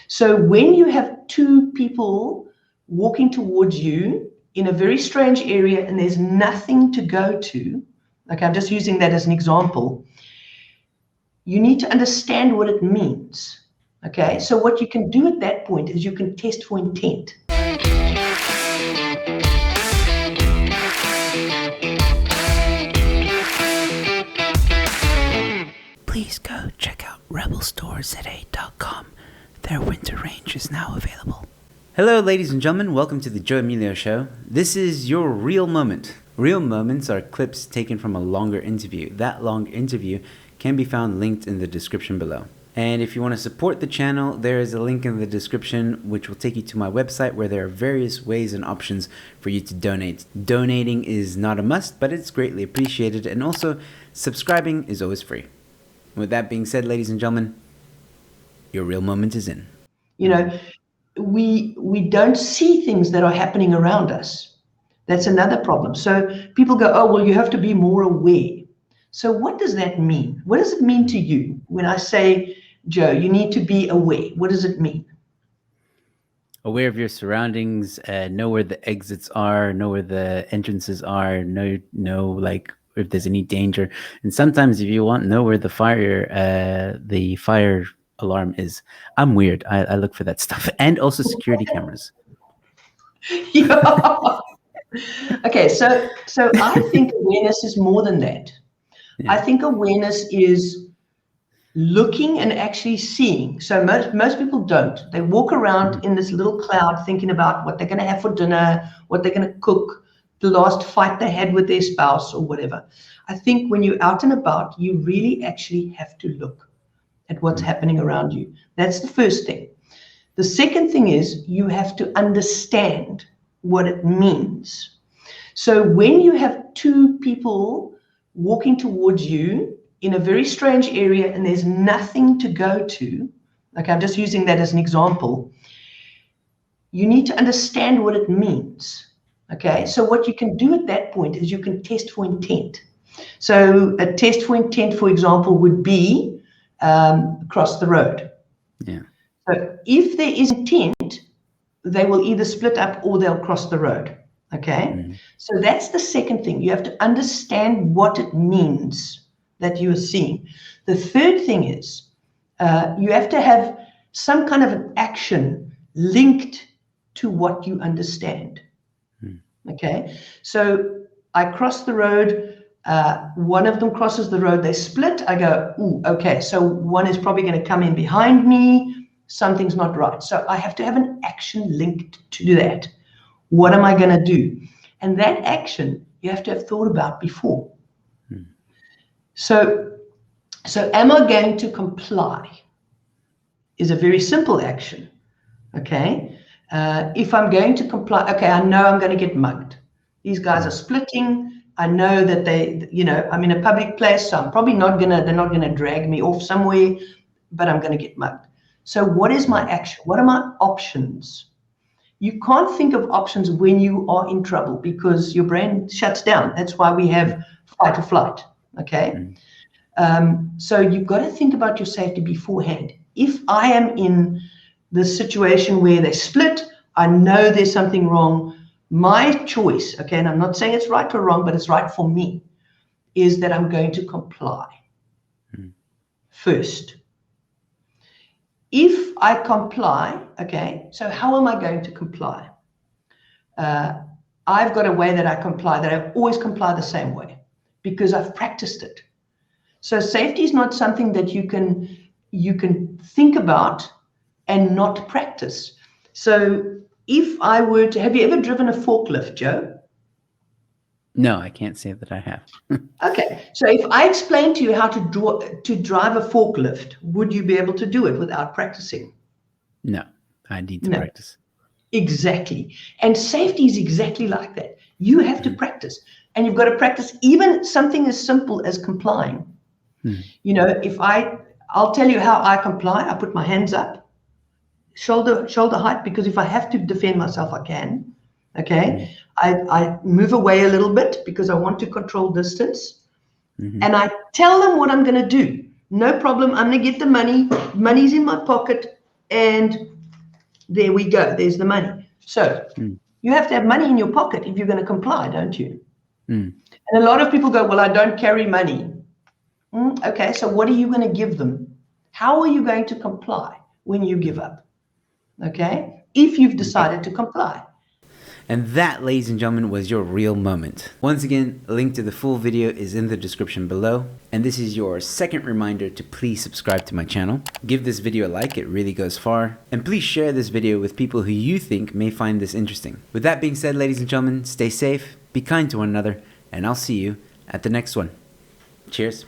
So when you have two people walking towards you in a very strange area and there's nothing to go to, okay, I'm just using that as an example, you need to understand what it means. Okay, so what you can do at that point is you can test for intent. Please go check out rebelstoresza.com. Their winter range is now available. Hello, ladies and gentlemen. Welcome to the Joe Emilio Show. This is your real moment. Real moments are clips taken from a longer interview. That long interview can be found linked in the description below. And if you want to support the channel, there is a link in the description which will take you to my website where there are various ways and options for you to donate. Donating is not a must, but it's greatly appreciated. And also, subscribing is always free. With that being said, ladies and gentlemen, your real moment is in. You know, we don't see things that are happening around us. That's another problem. So people go, oh, well, you have to be more aware. So what does that mean? What does it mean to you when I say, Joe, you need to be aware? What does it mean? Aware of your surroundings, know where the exits are, know where the entrances are, know like if there's any danger. And sometimes if you want, know where the fire alarm is. I'm weird. I look for that stuff. And also security cameras. Yeah. Okay, so I think awareness is more than that. Yeah. I think awareness is looking and actually seeing. So most people don't. They walk around in this little cloud thinking about what they're going to have for dinner, what they're going to cook, the last fight they had with their spouse or whatever. I think when you're out and about, you really actually have to look at what's happening around you. That's the first thing. The second thing is you have to understand what it means. So when you have two people walking towards you in a very strange area and there's nothing to go to, like I'm just using that as an example, you need to understand what it means. Okay, so what you can do at that point is you can test for intent. So a test for intent, for example, would be cross the road. Yeah. So if there is intent, they will either split up or they'll cross the road. Okay, so that's the second thing. You have to understand what it means that you are seeing. The third thing is you have to have some kind of an action linked to what you understand. Okay, so I cross the road. One of them crosses the road. They split. I go, ooh, okay, so one is probably going to come in behind me. Something's not right. So I have to have an action linked to that. What am I going to do? And that action you have to have thought about before. So am I going to comply? Is a very simple action. Okay. If I'm going to comply, okay, I know I'm going to get mugged. These guys are splitting. I know that I'm in a public place, so they're not going to drag me off somewhere, but I'm going to get mugged. So what is my action? What are my options? You can't think of options when you are in trouble because your brain shuts down. That's why we have fight or flight. Okay. So you've got to think about your safety beforehand. If I am in the situation where they split, I know there's something wrong. My choice, okay, and I'm not saying it's right or wrong, but it's right for me, is that I'm going to comply first. If I comply, okay, so how am I going to comply? I've got a way that I comply, that I always comply the same way because I've practiced it. So safety is not something that you can think about and not practice. So if I were to, have you ever driven a forklift, Joe? No, I can't say that I have. Okay, so if I explain to you how to drive a forklift, would you be able to do it without practicing? No, I need to practice. Exactly. And safety is exactly like that. You have to practice, and you've got to practice even something as simple as complying. You know, I'll tell you how I comply. I put my hands up, shoulder height, because if I have to defend myself, I can. Okay. I move away a little bit because I want to control distance. And I tell them what I'm going to do. No problem. I'm going to get the money. Money's in my pocket. And there we go. There's the money. So you have to have money in your pocket if you're going to comply, don't you? And a lot of people go, well, I don't carry money. Okay, so what are you going to give them? How are you going to comply when you give up? Okay, if you've decided to comply. And that, ladies and gentlemen, was your real moment. Once again, a link to the full video is in the description below. And this is your second reminder to please subscribe to my channel. Give this video a like, it really goes far. And please share this video with people who you think may find this interesting. With that being said, ladies and gentlemen, stay safe, be kind to one another, and I'll see you at the next one. Cheers.